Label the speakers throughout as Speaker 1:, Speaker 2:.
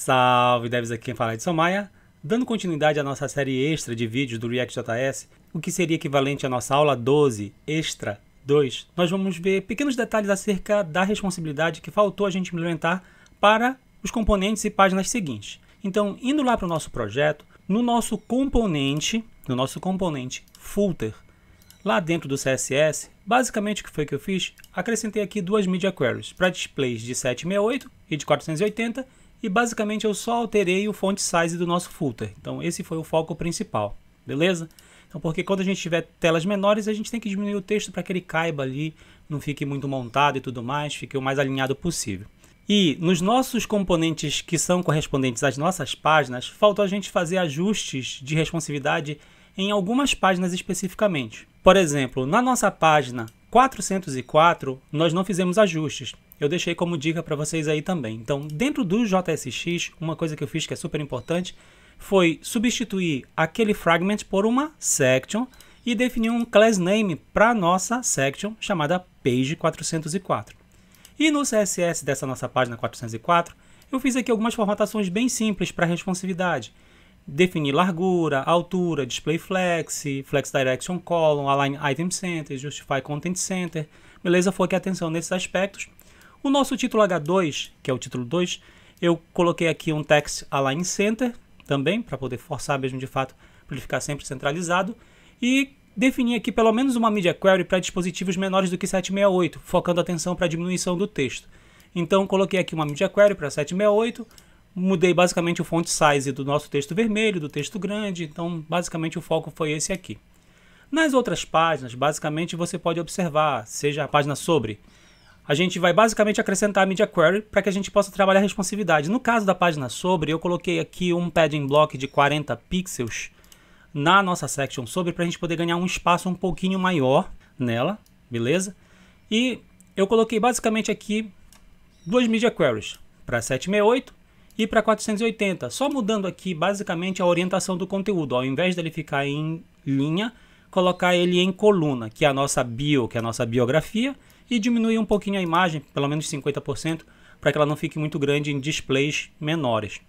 Speaker 1: Salve devs, aqui quem fala é Edson Maia. Dando continuidade à nossa série extra de vídeos do React.js, o que seria equivalente à nossa aula 12, Extra 2, nós vamos ver pequenos detalhes acerca da responsabilidade que faltou a gente implementar para os componentes e páginas seguintes. Então, indo lá para o nosso projeto, no nosso componente footer, lá dentro do CSS, basicamente o que foi que eu fiz? Acrescentei aqui duas media queries para displays de 768 e de 480 e basicamente eu só alterei o font size do nosso footer. Então esse foi o foco principal, beleza? Então porque quando a gente tiver telas menores a gente tem que diminuir o texto para que ele caiba ali, não fique muito montado e tudo mais, fique o mais alinhado possível. E nos nossos componentes que são correspondentes às nossas páginas, faltou a gente fazer ajustes de responsividade em algumas páginas especificamente. Por exemplo, na nossa página 404, nós não fizemos ajustes. Eu deixei como dica para vocês aí também. Então, dentro do JSX, uma coisa que eu fiz que é super importante foi substituir aquele fragment por uma section e definir um class name para a nossa section chamada page 404. E no CSS dessa nossa página 404, eu fiz aqui algumas formatações bem simples para responsividade. Definir largura, altura, display flex, flex direction column, align item center, justify content center. Beleza? Foque atenção nesses aspectos. O nosso título H2, que é o título 2, eu coloquei aqui um text align center também, para poder forçar mesmo de fato, para ele ficar sempre centralizado. E defini aqui pelo menos uma media query para dispositivos menores do que 768, focando atenção para a diminuição do texto. Então coloquei aqui uma media query para 768, mudei basicamente o font size do nosso texto vermelho, do texto grande, então basicamente o foco foi esse aqui. Nas outras páginas, basicamente você pode observar, seja a página sobre, a gente vai basicamente acrescentar a media query para que a gente possa trabalhar a responsividade. No caso da página sobre, eu coloquei aqui um padding block de 40 pixels na nossa section sobre para a gente poder ganhar um espaço um pouquinho maior nela, beleza? E eu coloquei basicamente aqui duas media queries para 768 e para 480, só mudando aqui basicamente a orientação do conteúdo. Ao invés dele ficar em linha, colocar ele em coluna, que é a nossa bio, que é a nossa biografia, e diminuir um pouquinho a imagem, pelo menos 50%, para que ela não fique muito grande em displays menores.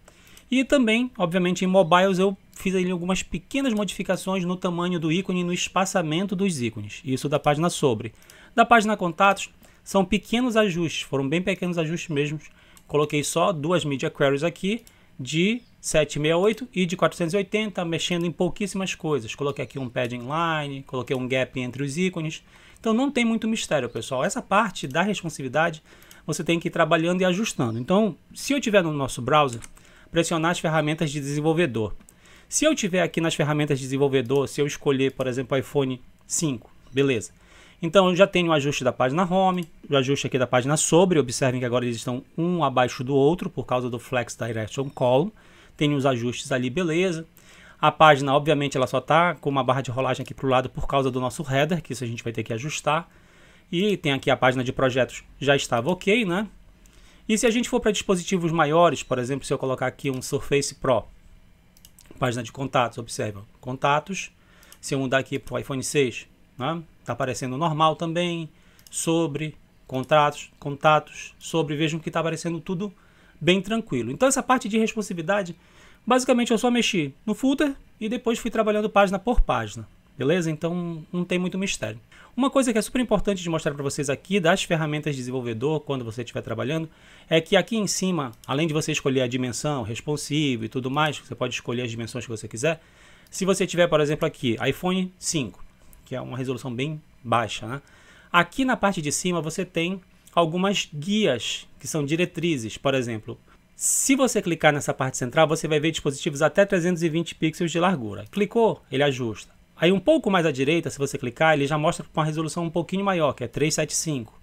Speaker 1: E também, obviamente, em mobiles eu fiz ali algumas pequenas modificações no tamanho do ícone e no espaçamento dos ícones. Isso da página sobre. Da página contatos, são pequenos ajustes, foram bem pequenos ajustes mesmo. Coloquei só duas media queries aqui, de 768 e de 480, mexendo em pouquíssimas coisas. Coloquei aqui um padding line, coloquei um gap entre os ícones. Então não tem muito mistério, pessoal. Essa parte da responsividade você tem que ir trabalhando e ajustando. Então, se eu tiver no nosso browser, pressionar as ferramentas de desenvolvedor. Se eu tiver aqui nas ferramentas de desenvolvedor, se eu escolher, por exemplo, o iPhone 5, beleza. Então eu já tenho o ajuste da página home, o ajuste aqui da página sobre. Observem que agora eles estão um abaixo do outro por causa do flex direction column. Tenho os ajustes ali, beleza. A página, obviamente, ela só está com uma barra de rolagem aqui para o lado por causa do nosso header, que isso a gente vai ter que ajustar. E tem aqui a página de projetos, já estava ok, né? E se a gente for para dispositivos maiores, por exemplo, se eu colocar aqui um Surface Pro, página de contatos, observa, contatos. Se eu mudar aqui para o iPhone 6, né? Está aparecendo normal também, sobre, contatos, sobre, vejam que está aparecendo tudo bem tranquilo. Então essa parte de responsividade, basicamente eu só mexi no footer e depois fui trabalhando página por página, beleza? Então não tem muito mistério. Uma coisa que é super importante de mostrar para vocês aqui das ferramentas de desenvolvedor, quando você estiver trabalhando, é que aqui em cima, além de você escolher a dimensão, responsive e tudo mais, você pode escolher as dimensões que você quiser. Se você tiver, por exemplo, aqui, iPhone 5, que é uma resolução bem baixa, né? Aqui na parte de cima você tem algumas guias, que são diretrizes. Por exemplo, se você clicar nessa parte central, você vai ver dispositivos até 320 pixels de largura. Clicou, ele ajusta. Aí um pouco mais à direita, se você clicar, ele já mostra com uma resolução um pouquinho maior, que é 375.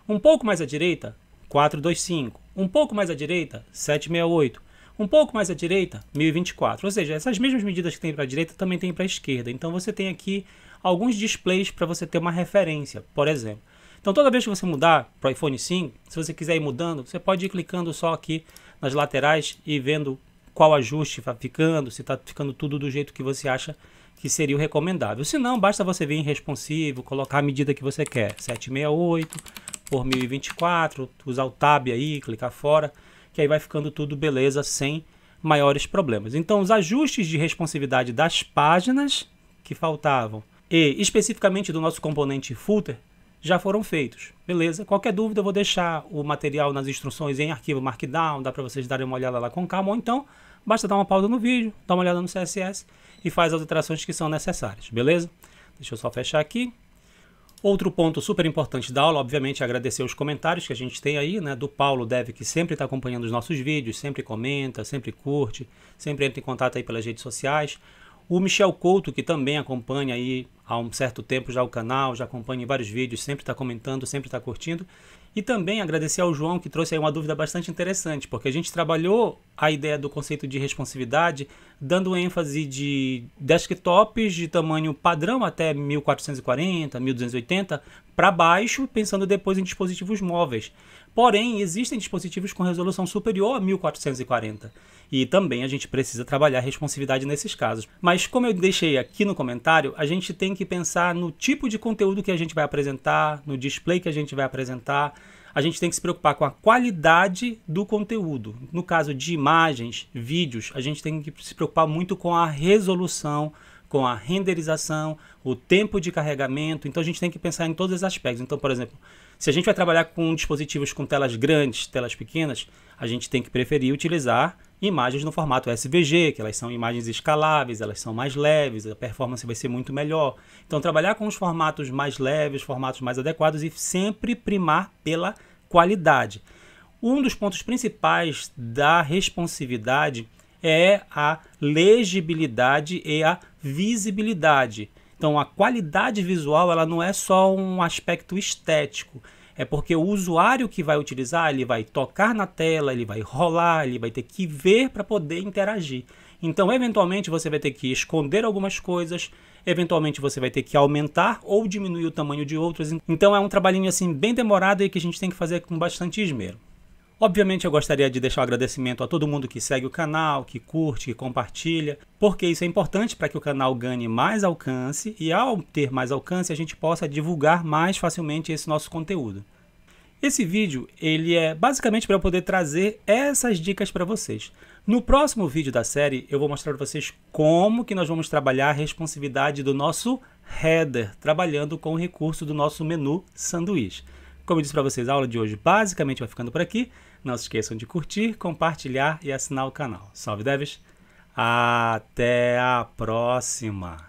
Speaker 1: Um pouco mais à direita, 425. Um pouco mais à direita, 768. Um pouco mais à direita, 1024. Ou seja, essas mesmas medidas que tem para a direita também tem para a esquerda. Então você tem aqui alguns displays para você ter uma referência, por exemplo. Então toda vez que você mudar para o iPhone 5, se você quiser ir mudando, você pode ir clicando só aqui nas laterais e vendo qual ajuste está ficando, se está ficando tudo do jeito que você acha que seria o recomendável. Se não, basta você vir em responsivo, colocar a medida que você quer, 768 por 1024, usar o tab aí, clicar fora, que que aí vai ficando tudo beleza, sem maiores problemas. Então, os ajustes de responsividade das páginas que faltavam e especificamente do nosso componente footer já foram feitos, beleza? Qualquer dúvida eu vou deixar o material nas instruções em arquivo Markdown, dá para vocês darem uma olhada lá com calma, ou então basta dar uma pausa no vídeo, dar uma olhada no CSS e faz as alterações que são necessárias, beleza? Deixa eu só fechar aqui. Outro ponto super importante da aula, obviamente, é agradecer os comentários que a gente tem aí, né, do Paulo Dev, que sempre está acompanhando os nossos vídeos, sempre comenta, sempre curte, sempre entra em contato aí pelas redes sociais. O Michel Couto, que também acompanha aí há um certo tempo já o canal, já acompanha vários vídeos, sempre está comentando, sempre está curtindo. E também agradecer ao João, que trouxe aí uma dúvida bastante interessante, porque a gente trabalhou a ideia do conceito de responsividade, dando ênfase de desktops de tamanho padrão até 1440, 1280, para baixo, pensando depois em dispositivos móveis. Porém, existem dispositivos com resolução superior a 1440. E também a gente precisa trabalhar a responsividade nesses casos. Mas como eu deixei aqui no comentário, a gente tem que pensar no tipo de conteúdo que a gente vai apresentar, no display que a gente vai apresentar. A gente tem que se preocupar com a qualidade do conteúdo. No caso de imagens, vídeos, a gente tem que se preocupar muito com a resolução, com a renderização, o tempo de carregamento. Então a gente tem que pensar em todos os aspectos. Então, por exemplo, se a gente vai trabalhar com dispositivos com telas grandes, telas pequenas, a gente tem que preferir utilizar imagens no formato SVG, que elas são imagens escaláveis, elas são mais leves, a performance vai ser muito melhor. Então trabalhar com os formatos mais leves, formatos mais adequados e sempre primar pela qualidade. Um dos pontos principais da responsividade é a legibilidade e a visibilidade. Então a qualidade visual ela não é só um aspecto estético, é porque o usuário que vai utilizar, ele vai tocar na tela, ele vai rolar, ele vai ter que ver para poder interagir. Então eventualmente você vai ter que esconder algumas coisas, eventualmente você vai ter que aumentar ou diminuir o tamanho de outras. Então é um trabalhinho assim bem demorado e que a gente tem que fazer com bastante esmero. Obviamente eu gostaria de deixar um agradecimento a todo mundo que segue o canal, que curte, que compartilha, porque isso é importante para que o canal ganhe mais alcance e ao ter mais alcance a gente possa divulgar mais facilmente esse nosso conteúdo. Esse vídeo ele é basicamente para eu poder trazer essas dicas para vocês. No próximo vídeo da série eu vou mostrar para vocês como que nós vamos trabalhar a responsividade do nosso header, trabalhando com o recurso do nosso menu sanduíche. Como eu disse para vocês, a aula de hoje basicamente vai ficando por aqui. Não se esqueçam de curtir, compartilhar e assinar o canal. Salve devs! Até a próxima!